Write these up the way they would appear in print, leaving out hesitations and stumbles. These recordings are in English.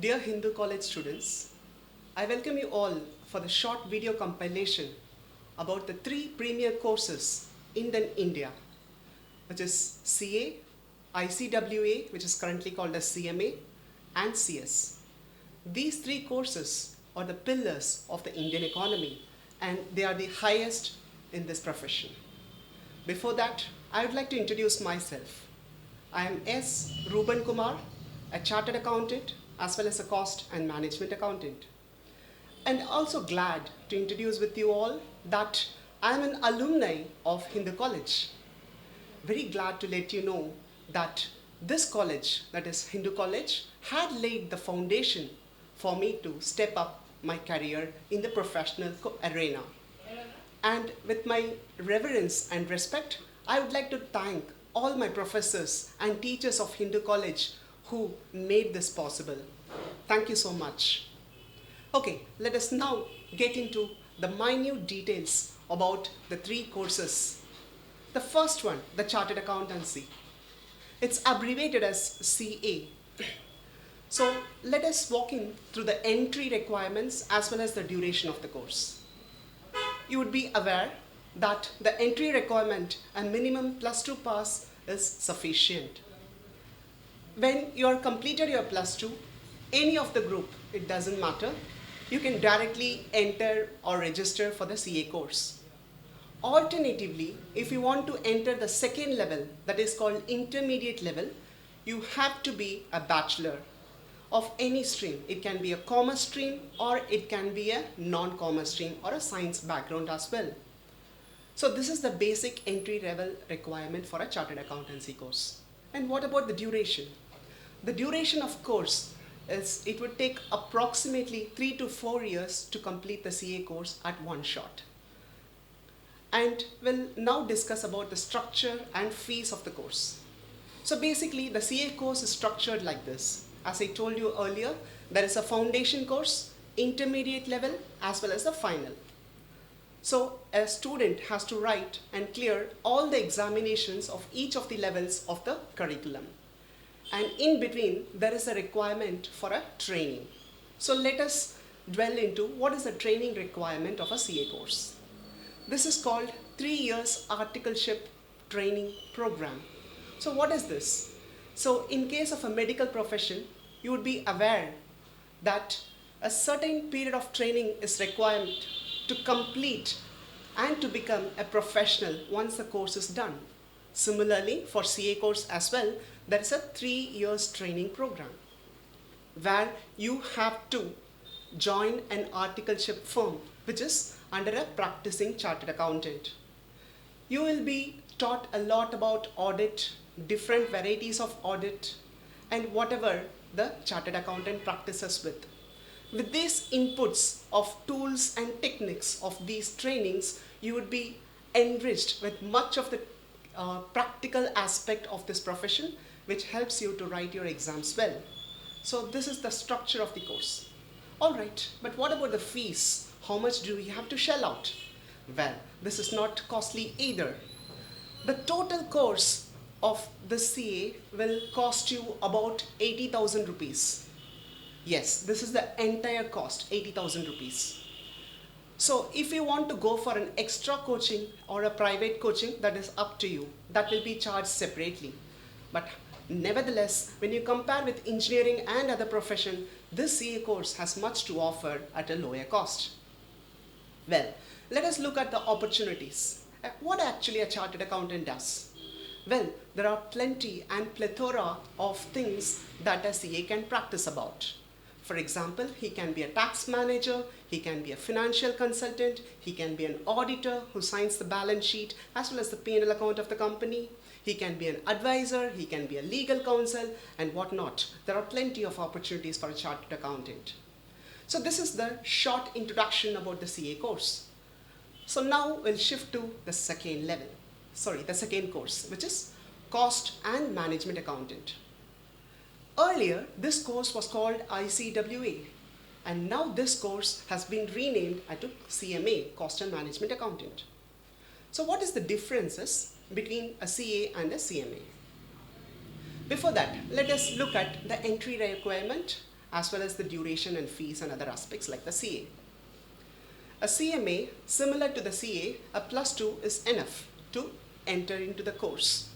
Dear Hindu College students, I welcome you all for the short video compilation about the three premier courses in India, which is CA, ICWA, which is currently called as CMA, and CS. These three courses are the pillars of the Indian economy and they are the highest in this profession. Before that, I would like to introduce myself. I am S. Ruban Kumar, a chartered accountant as well as a cost and management accountant. And also glad to introduce with you all that I am an alumni of Hindu College. Very glad to let you know that this college, that is Hindu College, had laid the foundation for me to step up my career in the professional arena. And with my reverence and respect, I would like to thank all my professors and teachers of Hindu College who made this possible. Thank you so much. Okay, let us now get into the minute details about the three courses. The first one, the Chartered Accountancy. It's abbreviated as CA. So let us walk in through the entry requirements as well as the duration of the course. You would be aware that the entry requirement, a minimum +2 pass, is sufficient. When you are completed your +2, any of the group, it doesn't matter, you can directly enter or register for the CA course. Alternatively, if you want to enter the second level, that is called intermediate level, you have to be a bachelor of any stream. It can be a commerce stream or it can be a non-commerce stream or a science background as well. So this is the basic entry level requirement for a chartered accountancy course. And what about the duration? The duration of course is it would take approximately 3 to 4 years to complete the CA course at one shot. And we'll now discuss about the structure and fees of the course. So basically the CA course is structured like this. As I told you earlier, there is a foundation course, intermediate level, as well as the final. So a student has to write and clear all the examinations of each of the levels of the curriculum. And in between, there is a requirement for a training. So let us dwell into what is the training requirement of a CA course. This is called 3 years articleship training program. So what is this? So in case of a medical profession, you would be aware that a certain period of training is required to complete and to become a professional once the course is done. Similarly, for CA course as well, there is a 3 years training program where you have to join an articleship firm which is under a practicing chartered accountant. You will be taught a lot about audit, different varieties of audit, and whatever the chartered accountant practices with. With these inputs of tools and techniques of these trainings, you would be enriched with much of the practical aspect of this profession, which helps you to write your exams well. So this is the structure of the course. Alright, but what about the fees? How much do we have to shell out? Well, this is not costly either. The total course of the CA will cost you about 80,000 rupees. Yes, this is the entire cost, 80,000 rupees. So if you want to go for an extra coaching or a private coaching, that is up to you. That will be charged separately. But nevertheless, when you compare with engineering and other profession, this CA course has much to offer at a lower cost. Well, let us look at the opportunities. What actually a chartered accountant does? Well, there are plenty and plethora of things that a CA can practice about. For example, he can be a tax manager, he can be a financial consultant, he can be an auditor who signs the balance sheet as well as the P&L account of the company. He can be an advisor, he can be a legal counsel and whatnot. There are plenty of opportunities for a chartered accountant. So this is the short introduction about the CA course. So now we'll shift to the second course, which is Cost and Management Accountant. Earlier, this course was called ICWA, and now this course has been renamed to CMA, Cost and Management Accountant. So what is the differences between a CA and a CMA? Before that, let us look at the entry requirement as well as the duration and fees and other aspects like the CA. A CMA, similar to the CA, a +2 is enough to enter into the course.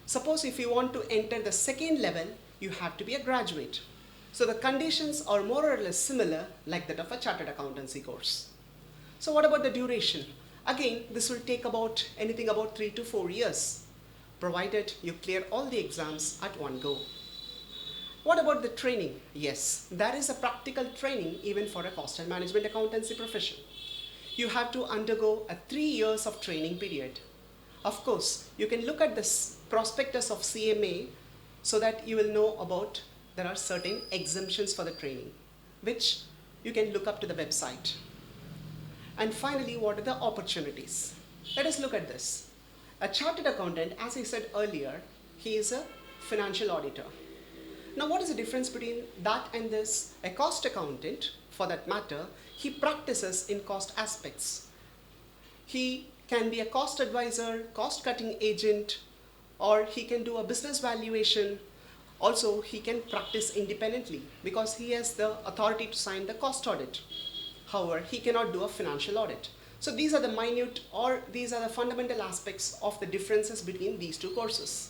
Suppose if you want to enter the second level, you have to be a graduate. So the conditions are more or less similar like that of a chartered accountancy course. So what about the duration? Again, this will take about anything about 3 to 4 years, provided you clear all the exams at one go. What about the training? Yes, there is a practical training even for a cost and management accountancy profession. You have to undergo a 3 years of training period. Of course, you can look at this prospectus of CMA so that you will know about there are certain exemptions for the training, which you can look up to the website. And finally, what are the opportunities? Let us look at this. A chartered accountant, as I said earlier, he is a financial auditor. Now, what is the difference between that and this? A cost accountant, for that matter, he practices in cost aspects. He can be a cost advisor, cost cutting agent, or he can do a business valuation. Also, he can practice independently because he has the authority to sign the cost audit. However, he cannot do a financial audit. So these are the minute, or these are the fundamental aspects of the differences between these two courses.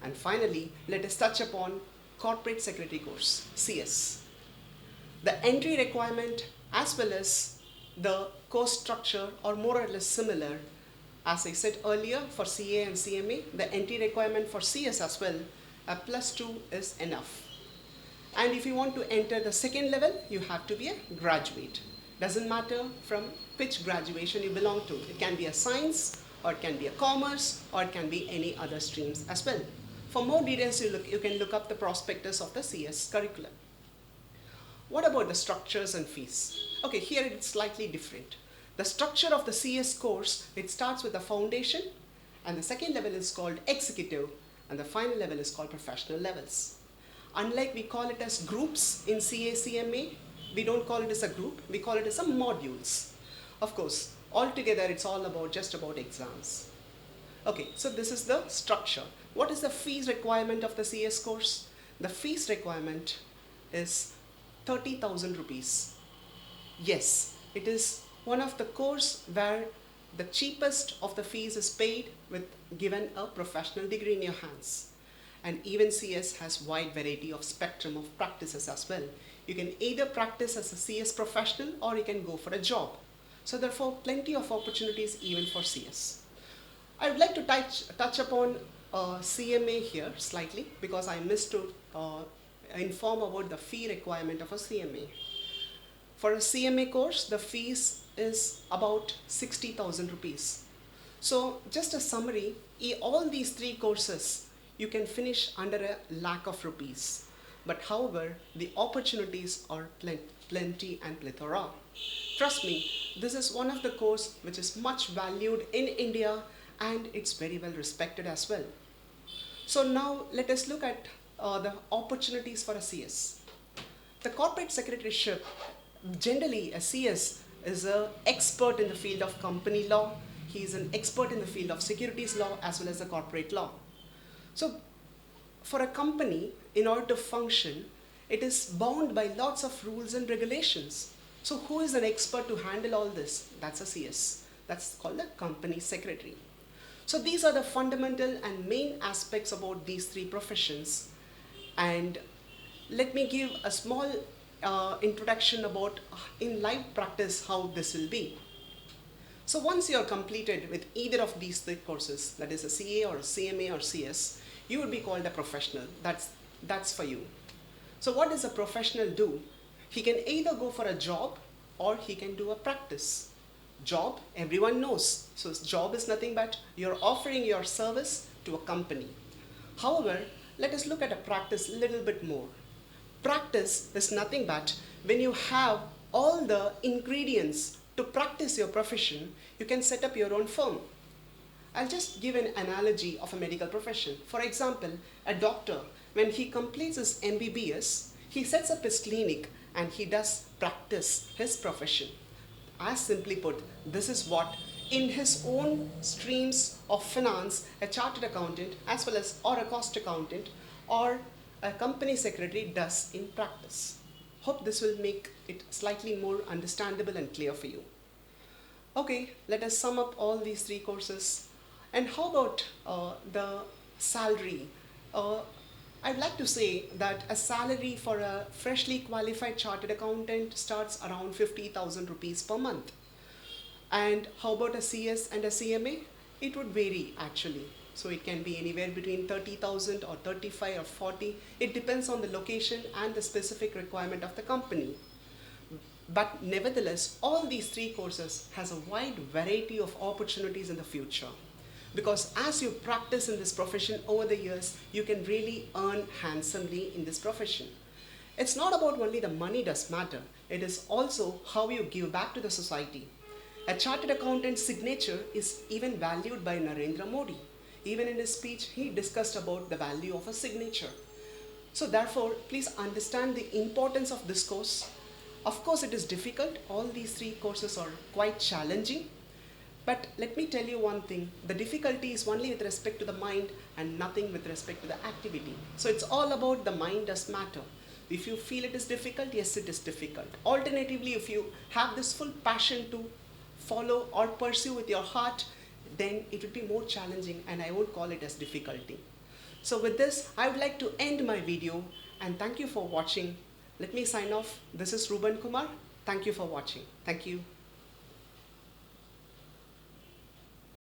And finally, let us touch upon Corporate Secretary course, CS. The entry requirement as well as the course structure are more or less similar. As I said earlier, for CA and CMA, the entry requirement for CS as well, a +2 is enough. And if you want to enter the second level, you have to be a graduate. Doesn't matter from which graduation you belong to. It can be a science, or it can be a commerce, or it can be any other streams as well. For more details, you can look up the prospectus of the CS curriculum. What about the structures and fees? Okay, here it's slightly different. The structure of the CS course, it starts with the foundation, and the second level is called executive, and the final level is called professional levels. Unlike we call it as groups in CA, CMA, we don't call it as a group, we call it as a modules. Of course, altogether it's all about just about exams. Okay, so this is the structure. What is the fees requirement of the CS course? The fees requirement is 30,000 rupees. Yes, it is one of the course where the cheapest of the fees is paid with given a professional degree in your hands. And even CS has wide variety of spectrum of practices as well. You can either practice as a CS professional or you can go for a job. So therefore, plenty of opportunities even for CS. I would like to touch upon CMA here slightly because I missed to inform about the fee requirement of a CMA. For a CMA course, the fees is about 60,000 rupees. So just a summary, all these three courses you can finish under a lakh of rupees. But however, the opportunities are plenty and plethora. Trust me, this is one of the course which is much valued in India and it's very well respected as well. So now let us look at the opportunities for a CS. The corporate secretaryship, generally a CS is an expert in the field of company law. He is an expert in the field of securities law as well as the corporate law. So for a company, in order to function, it is bound by lots of rules and regulations. So who is an expert to handle all this? That's a CS. That's called the company secretary. So these are the fundamental and main aspects about these three professions. And let me give a small introduction about in live practice how this will be. So once you are completed with either of these three courses, that is a CA or a CMA or CS, you will be called a professional. That's for you. So what does a professional do? He can either go for a job or he can do a practice. Job, everyone knows. So job is nothing but you're offering your service to a company. However, let us look at a practice a little bit more. Practice is nothing but when you have all the ingredients to practice your profession, you can set up your own firm. I'll just give an analogy of a medical profession. For example, a doctor, when he completes his MBBS, he sets up his clinic and he does practice his profession. As simply put, this is what in his own streams of finance, a chartered accountant as well as or a cost accountant or a company secretary does in practice. Hope this will make it slightly more understandable and clear for you. Okay, let us sum up all these three courses. And how about the salary? I'd like to say that a salary for a freshly qualified chartered accountant starts around 50,000 rupees per month. And how about a CS and a CMA? It would vary actually. So it can be anywhere between 30,000 or 35 or 40. It depends on the location and the specific requirement of the company. But nevertheless, all these three courses has a wide variety of opportunities in the future. Because as you practice in this profession over the years, you can really earn handsomely in this profession. It's not about only the money does matter, it is also how you give back to the society. A chartered accountant's signature is even valued by Narendra Modi. Even in his speech, he discussed about the value of a signature. So therefore, please understand the importance of this course. Of course, it is difficult. All these three courses are quite challenging. But let me tell you one thing, the difficulty is only with respect to the mind and nothing with respect to the activity. So it's all about the mind does matter. If you feel it is difficult, yes, it is difficult. Alternatively, if you have this full passion to follow or pursue with your heart, then it would be more challenging and I won't call it as difficulty. So with this, I would like to end my video and thank you for watching. Let me sign off. This is Ruben Kumar. Thank you for watching. Thank you.